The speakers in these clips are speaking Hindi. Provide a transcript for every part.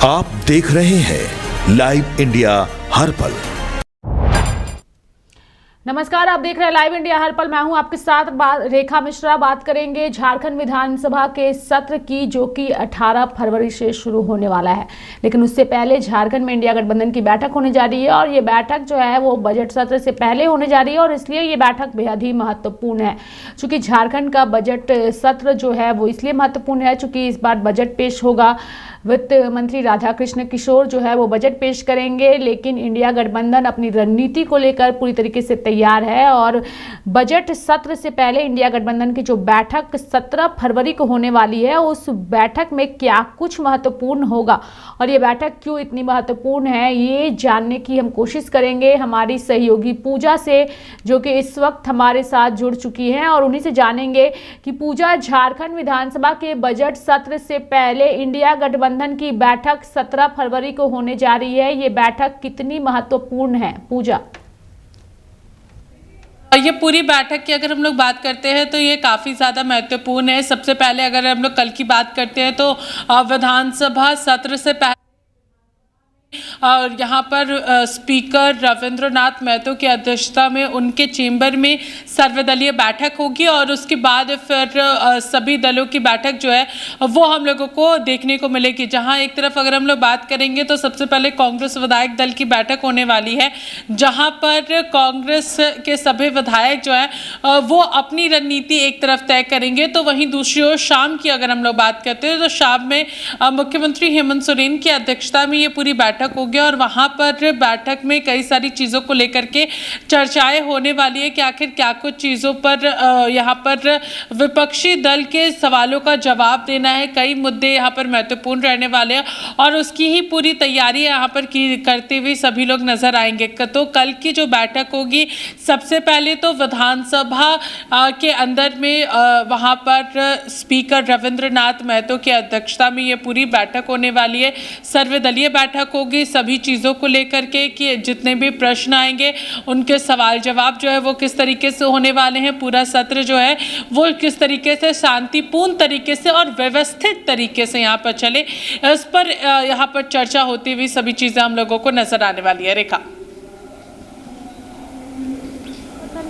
आप देख रहे हैं लाइव इंडिया हर पल। नमस्कार, आप देख रहे हैं लाइव इंडिया हर पल। मैं हूं आपके साथ रेखा मिश्रा। बात करेंगे झारखंड विधानसभा के सत्र की, जो कि 18 फरवरी से शुरू होने वाला है। लेकिन उससे पहले झारखंड में इंडिया गठबंधन की बैठक होने जा रही है और ये बैठक जो है वो बजट सत्र से पहले होने जा रही है और इसलिए ये बैठक बेहद ही महत्वपूर्ण है। चूंकि झारखंड का बजट सत्र जो है वो इसलिए महत्वपूर्ण है चूंकि इस बार बजट पेश होगा। वित्त मंत्री राधाकृष्ण किशोर जो है वो बजट पेश करेंगे, लेकिन इंडिया गठबंधन अपनी रणनीति को लेकर पूरी तरीके से तैयार है और बजट सत्र से पहले इंडिया गठबंधन की जो बैठक 17 फरवरी को होने वाली है, उस बैठक में क्या कुछ महत्वपूर्ण होगा और ये बैठक क्यों इतनी महत्वपूर्ण है, ये जानने की हम कोशिश करेंगे हमारी सहयोगी पूजा से, जो कि इस वक्त हमारे साथ जुड़ चुकी हैं, और उन्हीं से जानेंगे कि पूजा, झारखंड विधानसभा के बजट सत्र से पहले इंडिया गठबंधन की बैठक 17 फरवरी को होने जा रही है, ये बैठक कितनी महत्वपूर्ण है? पूजा, ये पूरी बैठक की अगर हम लोग बात करते हैं तो ये काफ़ी ज़्यादा महत्वपूर्ण है। सबसे पहले अगर हम लोग कल की बात करते हैं तो विधानसभा सत्र से पहले और यहाँ पर स्पीकर रविंद्रनाथ महतो की अध्यक्षता में उनके चेंबर में सर्वदलीय बैठक होगी और उसके बाद फिर सभी दलों की बैठक जो है वो हम लोगों को देखने को मिलेगी। जहाँ एक तरफ अगर हम लोग बात करेंगे तो सबसे पहले कांग्रेस विधायक दल की बैठक होने वाली है, जहाँ पर कांग्रेस के सभी विधायक जो है वो अपनी रणनीति एक तरफ तय करेंगे। तो वहीं दूसरी ओर शाम की अगर हम लोग बात करते हैं तो शाम में मुख्यमंत्री हेमंत सोरेन की अध्यक्षता में ये पूरी बैठक हो गया और वहां पर बैठक में कई सारी चीज़ों को लेकर के चर्चाएं होने वाली है कि आखिर क्या कुछ चीज़ों पर यहाँ पर विपक्षी दल के सवालों का जवाब देना है। कई मुद्दे यहाँ पर महत्वपूर्ण रहने वाले हैं और उसकी ही पूरी तैयारी यहाँ पर करते हुए सभी लोग नजर आएंगे। तो कल की जो बैठक होगी, सबसे पहले तो विधानसभा के अंदर में वहाँ पर स्पीकर रविंद्रनाथ महतो की अध्यक्षता में ये पूरी बैठक होने वाली है। सर्वदलीय बैठक होगी सभी चीज़ों को लेकर के कि जितने भी प्रश्न आएंगे उनके सवाल जवाब जो है वो किस तरीके से होने वाले हैं, पूरा सत्र जो है वो किस तरीके से शांतिपूर्ण तरीके से और व्यवस्थित तरीके से यहाँ पर चले, इस पर यहाँ पर चर्चा होती हुई सभी चीज़ें हम लोगों को नजर आने वाली है। रेखा,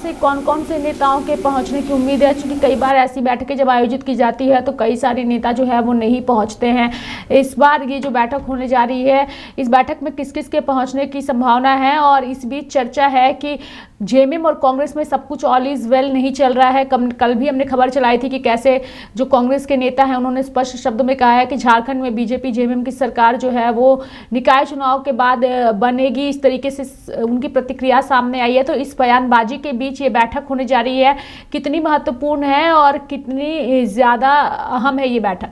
से कौन कौन से नेताओं के पहुंचने की उम्मीद है? क्योंकि कई बार ऐसी बैठकें जब आयोजित की जाती है तो कई सारे नेता जो है वो नहीं पहुंचते हैं। इस बार ये जो बैठक होने जा रही है, इस बैठक में किस किस के पहुंचने की संभावना है? और इस बीच चर्चा है कि जेएमएम और कांग्रेस में सब कुछ ऑल इज वेल नहीं चल रहा है। कल भी हमने खबर चलाई थी कि कैसे जो कांग्रेस के नेता हैं उन्होंने स्पष्ट शब्दों में कहा है कि झारखंड में बीजेपी जेएमएम की सरकार जो है वो निकाय चुनाव के बाद बनेगी, इस तरीके से उनकी प्रतिक्रिया सामने आई है। तो इस बयानबाजी के बीच ये बैठक होने जा रही है, कितनी महत्वपूर्ण है और कितनी ज्यादा अहम है ये बैठक?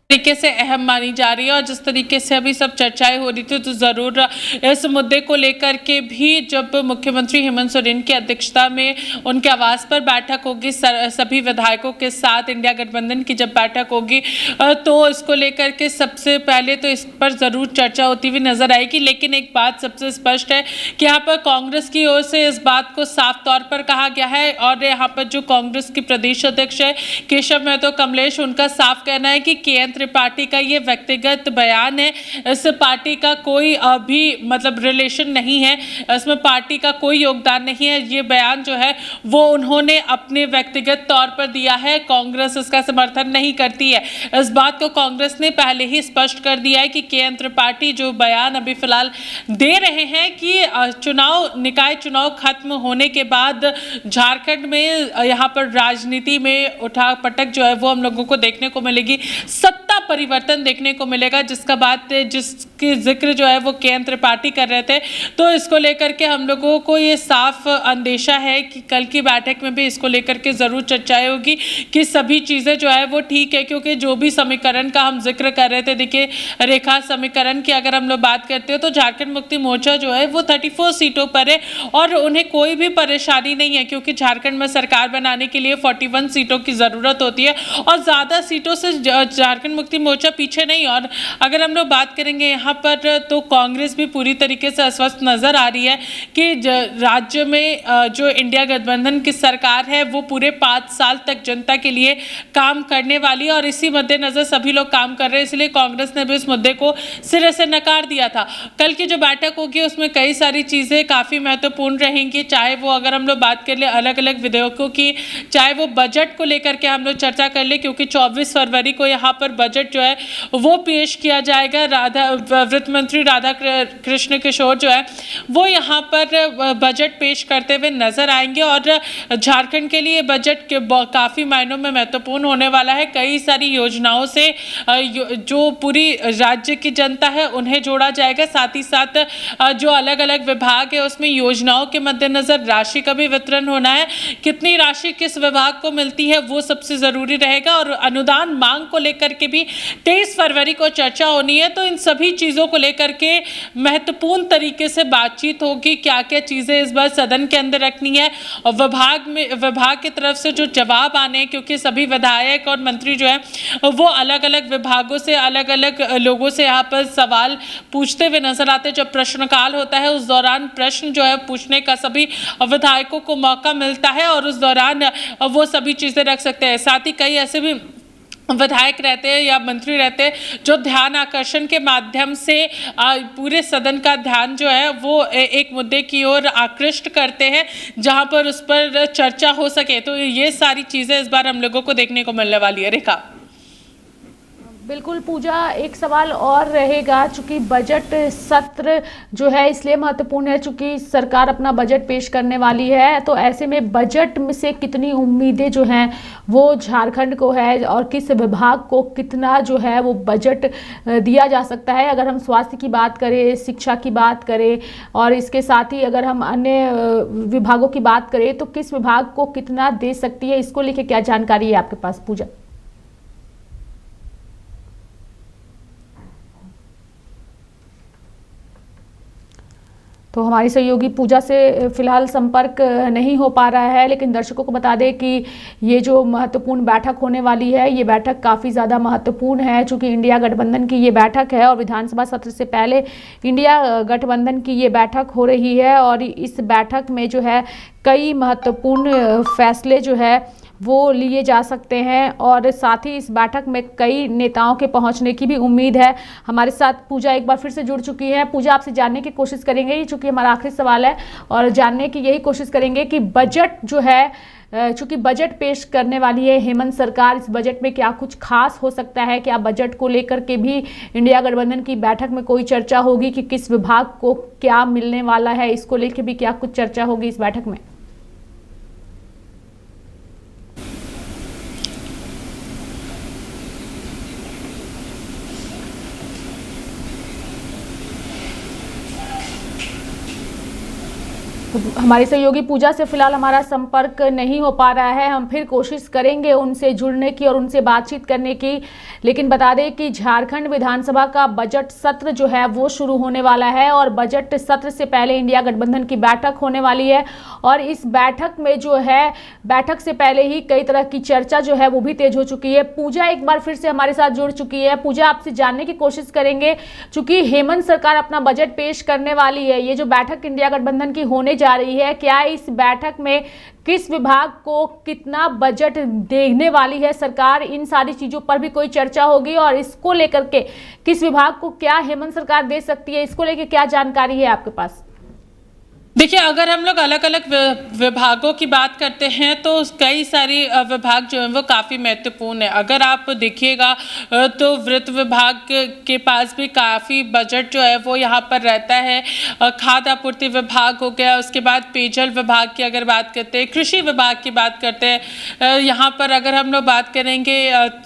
तरीके से अहम मानी जा रही है और जिस तरीके से अभी सब चर्चाएं हो रही थी तो ज़रूर इस मुद्दे को लेकर के भी जब मुख्यमंत्री हेमंत सोरेन की अध्यक्षता में उनके आवास पर बैठक होगी सभी विधायकों के साथ, इंडिया गठबंधन की जब बैठक होगी तो इसको लेकर के सबसे पहले तो इस पर ज़रूर चर्चा होती हुई नजर आएगी। लेकिन एक बात सबसे स्पष्ट है कि यहाँ पर कांग्रेस की ओर से इस बात को साफ तौर पर कहा गया है और यहाँ पर जो कांग्रेस की प्रदेश अध्यक्ष है केशव महतो कमलेश, उनका साफ कहना है कि केंद्र पार्टी का ये व्यक्तिगत बयान है, इस पार्टी का कोई भी मतलब रिलेशन नहीं है, इसमें पार्टी का कोई योगदान नहीं है। ये बयान जो है वो उन्होंने अपने व्यक्तिगत तौर पर दिया है, कांग्रेस इसका समर्थन नहीं करती है। इस बात को कांग्रेस ने पहले ही स्पष्ट कर दिया है कि केंद्र पार्टी जो बयान अभी फिलहाल दे रहे हैं कि निकाय चुनाव खत्म होने के बाद झारखंड में यहाँ पर राजनीति में उठापटक जो है वो हम लोगों को देखने को मिलेगी, सत्ता परिवर्तन देखने को मिलेगा, जिसकी जिक्र जो है वो केंद्र पार्टी कर रहे थे। तो इसको लेकर के हम लोगों को ये साफ अंदेशा है कि कल की बैठक में भी इसको लेकर के जरूर चर्चाएं होगी कि सभी चीजें जो है वो ठीक है। क्योंकि जो भी समीकरण का हम जिक्र कर रहे थे, देखिए रेखा, समीकरण की अगर हम लोग बात करते हो तो झारखंड मुक्ति मोर्चा जो है वो 34 सीटों पर है और उन्हें कोई भी परेशानी नहीं है, क्योंकि झारखंड में सरकार बनाने के लिए 41 सीटों की जरूरत होती है और ज्यादा सीटों से झारखंड मुक्ति मोर्चा पीछे नहीं। और अगर हम लोग बात करेंगे यहाँ यहाँ पर तो कांग्रेस भी पूरी तरीके से अस्वस्थ नजर आ रही है कि राज्य में जो इंडिया गठबंधन की सरकार है वो पूरे 5 साल तक जनता के लिए काम करने वाली है और इसी मद्देनजर सभी लोग काम कर रहे हैं, इसलिए कांग्रेस ने भी इस मुद्दे को सिरे से नकार दिया था। कल की जो बैठक होगी उसमें कई सारी चीज़ें काफ़ी महत्वपूर्ण रहेंगी, चाहे वो अगर हम लोग बात कर ले अलग अलग विधेयकों की, चाहे वो बजट को लेकर के हम लोग चर्चा कर ले, क्योंकि 24 फरवरी को यहाँ पर बजट जो है वो पेश किया जाएगा। वित्त मंत्री राधा कृष्ण किशोर जो है वो यहाँ पर बजट पेश करते हुए नजर आएंगे और झारखंड के लिए बजट काफ़ी मायनों में महत्वपूर्ण होने वाला है। कई सारी योजनाओं से जो पूरी राज्य की जनता है उन्हें जोड़ा जाएगा, साथ ही साथ जो अलग अलग विभाग है उसमें योजनाओं के मद्देनजर राशि का भी वितरण होना है। कितनी राशि किस विभाग को मिलती है वो सबसे ज़रूरी रहेगा और अनुदान मांग को लेकर के भी 23 फरवरी को चर्चा होनी है। तो इन सभी चीज़ों को लेकर के महत्वपूर्ण तरीके से बातचीत होगी, क्या क्या चीज़ें इस बार सदन के अंदर रखनी है और विभाग की तरफ से जो जवाब आने हैं, क्योंकि सभी विधायक और मंत्री जो है वो अलग अलग विभागों से अलग अलग लोगों से यहाँ पर सवाल पूछते हुए नजर आते हैं। जब प्रश्नकाल होता है उस दौरान प्रश्न जो है पूछने का सभी विधायकों को मौका मिलता है और उस दौरान वो सभी चीज़ें रख सकते हैं। साथ ही कई ऐसे भी विधायक रहते हैं या मंत्री रहते हैं जो ध्यान आकर्षण के माध्यम से पूरे सदन का ध्यान जो है वो एक मुद्दे की ओर आकृष्ट करते हैं जहां पर उस पर चर्चा हो सके। तो ये सारी चीज़ें इस बार हम लोगों को देखने को मिलने वाली है। रेखा, बिल्कुल पूजा, एक सवाल और रहेगा, चूंकि बजट सत्र जो है इसलिए महत्वपूर्ण है चूंकि सरकार अपना बजट पेश करने वाली है, तो ऐसे में बजट में से कितनी उम्मीदें जो हैं वो झारखंड को है और किस विभाग को कितना जो है वो बजट दिया जा सकता है। अगर हम स्वास्थ्य की बात करें, शिक्षा की बात करें और इसके साथ ही अगर हम अन्य विभागों की बात करें तो किस विभाग को कितना दे सकती है, इसको लेके क्या जानकारी है आपके पास पूजा? तो हमारी सहयोगी पूजा से फिलहाल संपर्क नहीं हो पा रहा है, लेकिन दर्शकों को बता दें कि ये जो महत्वपूर्ण बैठक होने वाली है ये बैठक काफ़ी ज़्यादा महत्वपूर्ण है चूँकि इंडिया गठबंधन की ये बैठक है और विधानसभा सत्र से पहले इंडिया गठबंधन की ये बैठक हो रही है और इस बैठक में जो है कई महत्वपूर्ण फैसले जो है वो लिए जा सकते हैं और साथ ही इस बैठक में कई नेताओं के पहुंचने की भी उम्मीद है। हमारे साथ पूजा एक बार फिर से जुड़ चुकी है। पूजा, आपसे जानने की कोशिश करेंगे, चूँकि हमारा आखिरी सवाल है और जानने की यही कोशिश करेंगे कि बजट जो है, चूँकि बजट पेश करने वाली है हेमंत सरकार, इस बजट में क्या कुछ खास हो सकता है? क्या बजट को लेकर के भी इंडिया गठबंधन की बैठक में कोई चर्चा होगी कि किस विभाग को क्या मिलने वाला है, इसको लेकर भी क्या कुछ चर्चा होगी इस बैठक में? हमारी सहयोगी पूजा से फिलहाल हमारा संपर्क नहीं हो पा रहा है। हम फिर कोशिश करेंगे उनसे जुड़ने की और उनसे बातचीत करने की, लेकिन बता दें कि झारखंड विधानसभा का बजट सत्र जो है वो शुरू होने वाला है और बजट सत्र से पहले इंडिया गठबंधन की बैठक होने वाली है और इस बैठक में जो है बैठक से पहले ही कई तरह की चर्चा जो है वो भी तेज हो चुकी है। पूजा एक बार फिर से हमारे साथ जुड़ चुकी है। पूजा, आपसे जानने की कोशिश करेंगे, चूंकि हेमंत सरकार अपना बजट पेश करने वाली है, ये जो बैठक इंडिया गठबंधन की होने जा रही है, क्या इस बैठक में किस विभाग को कितना बजट देने वाली है सरकार, इन सारी चीजों पर भी कोई चर्चा होगी और इसको लेकर के किस विभाग को क्या हेमंत सरकार दे सकती है, इसको लेकर क्या जानकारी है आपके पास? देखिए, अगर हम लोग अलग अलग विभागों की बात करते हैं तो कई सारी विभाग जो हैं वो काफ़ी महत्वपूर्ण है। अगर आप देखिएगा तो वित्त विभाग के पास भी काफ़ी बजट जो है वो यहाँ पर रहता है। खाद्य आपूर्ति विभाग हो गया, उसके बाद पेयजल विभाग की अगर बात करते हैं, कृषि विभाग की बात करते हैं, यहाँ पर अगर हम लोग बात करेंगे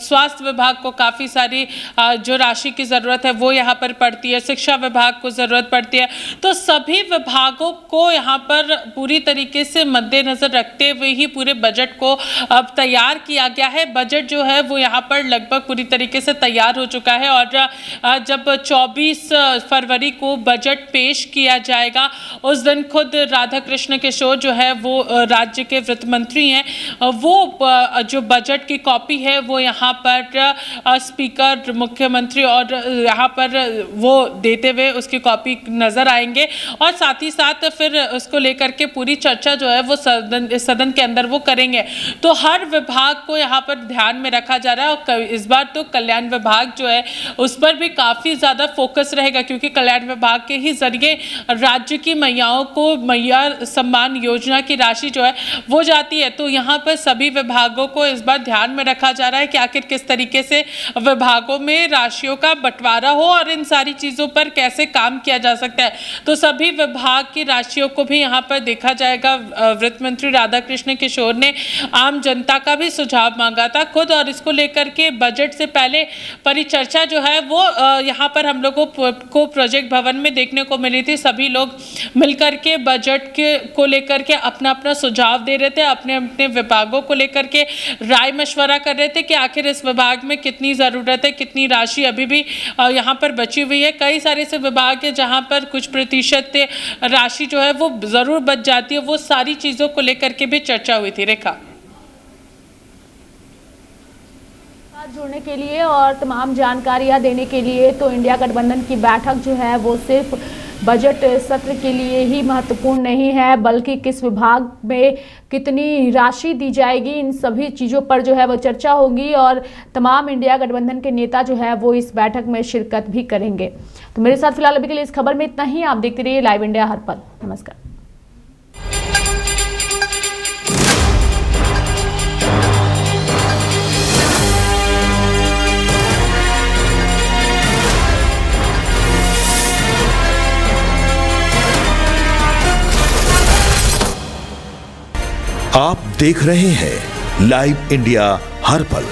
स्वास्थ्य विभाग को काफ़ी सारी जो राशि की ज़रूरत है वो यहाँ पर पड़ती है, शिक्षा विभाग को ज़रूरत पड़ती है। तो सभी विभागों को यहाँ पर पूरी तरीके से मद्देनजर रखते हुए ही पूरे बजट को अब तैयार किया गया है। बजट जो है वो यहाँ पर लगभग पूरी तरीके से तैयार हो चुका है और जब 24 फरवरी को बजट पेश किया जाएगा उस दिन खुद राधा कृष्ण किशोर जो है वो राज्य के वित्त मंत्री हैं, वो जो बजट की कॉपी है वो यहाँ पर स्पीकर, मुख्यमंत्री और यहाँ पर वो देते हुए उसकी कॉपी नजर आएंगे और साथ ही साथ फिर उसको लेकर के पूरी चर्चा जो है वो सदन के अंदर वो करेंगे। तो हर विभाग को यहाँ पर ध्यान में रखा जा रहा है और इस बार तो कल्याण विभाग जो है उस पर भी काफ़ी ज़्यादा फोकस रहेगा, क्योंकि कल्याण विभाग के ही जरिए राज्य की मैयाओं को मैया सम्मान योजना की राशि जो है वो जाती है। तो यहाँ पर सभी विभागों को इस बार ध्यान में रखा जा रहा है कि आखिर किस तरीके से विभागों में राशियों का बंटवारा हो और इन सारी चीज़ों पर कैसे काम किया जा सकता है। तो सभी विभाग की राशियों को भी यहाँ पर देखा जाएगा। वित्त मंत्री राधा कृष्ण किशोर ने आम जनता का भी सुझाव मांगा था खुद, और इसको लेकर के बजट से पहले परिचर्चा जो है वो यहाँ पर हम लोगों को प्रोजेक्ट भवन में देखने को मिली थी। सभी लोग मिलकर के बजट को लेकर के अपना अपना सुझाव दे रहे थे, अपने अपने विभागों को लेकर के राय मशवरा कर रहे थे कि आखिर इस विभाग में कितनी ज़रूरत है, कितनी राशि अभी भी यहाँ पर बची हुई है। कई सारे से विभाग है जहाँ पर कुछ प्रतिशत राशि जो है वो ज़रूर बच जाती है। वो सारी चीज़ों को लेकर के भी चर्चा हुई थी। रेखा, जुड़ने के लिए और तमाम जानकारियां देने के लिए तो इंडिया गठबंधन की बैठक जो है वो सिर्फ बजट सत्र के लिए ही महत्वपूर्ण नहीं है, बल्कि किस विभाग में कितनी राशि दी जाएगी, इन सभी चीज़ों पर जो है वो चर्चा होगी और तमाम इंडिया गठबंधन के नेता जो है वो इस बैठक में शिरकत भी करेंगे। तो मेरे साथ फिलहाल अभी के लिए इस खबर में इतना ही। आप देखते रहिए लाइव इंडिया हर पल। नमस्कार। आप देख रहे हैं लाइव इंडिया हर पल।